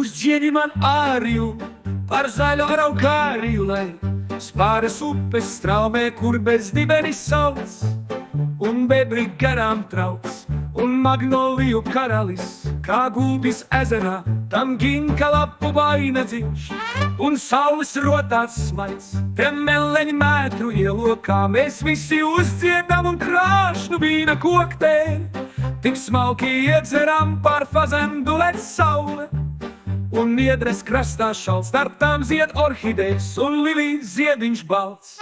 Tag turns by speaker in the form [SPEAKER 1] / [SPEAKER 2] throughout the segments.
[SPEAKER 1] Uzdzieni man āriju par zaļo araukāriju, lai spāras upes straumē, kur bez dibenis sauc, un bebri garām trauc, un magnoliju karalis, kā gulbis ezerā, tam ginka lapu vainagdziņš, un saules rotāts smaids, te meleņi mētru ielokā, mēs visi uzdziedam un krāšnu vīna koktēļi, tik smalki iedzeram par fazendu lec saule, un niedres krastā šal, starp tām zied orhidejas un lilijas ziediņš balts.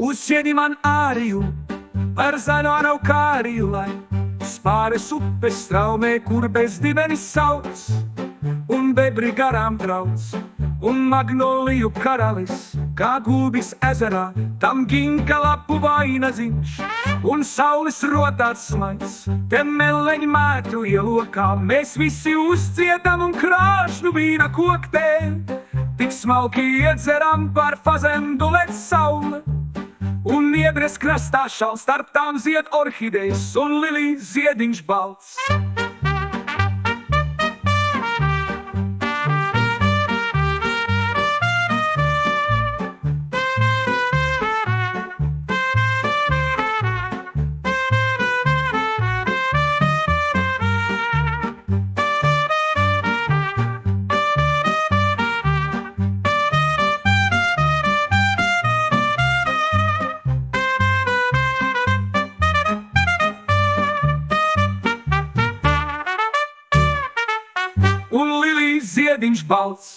[SPEAKER 1] Uzsiedi man āriju par zaļo araukāriju, lai spāres upes straumē, kur bez dibenis sauc, un bebri garām trauc, un magnoliju karalis, kā gulbis ezerā, tam ginka lapu vainagdziņš, un saules rotāts smaids, te meleņi mētru ielokā, mēs visi uzdziedam un krāšnu vīna koktēļi, tik smalki iedzeram par fazendu lec saule, un niedres krastā šal, starp tām zied orhidejas un lilijas ziediņš balts. Un lilijas ziediņš balts.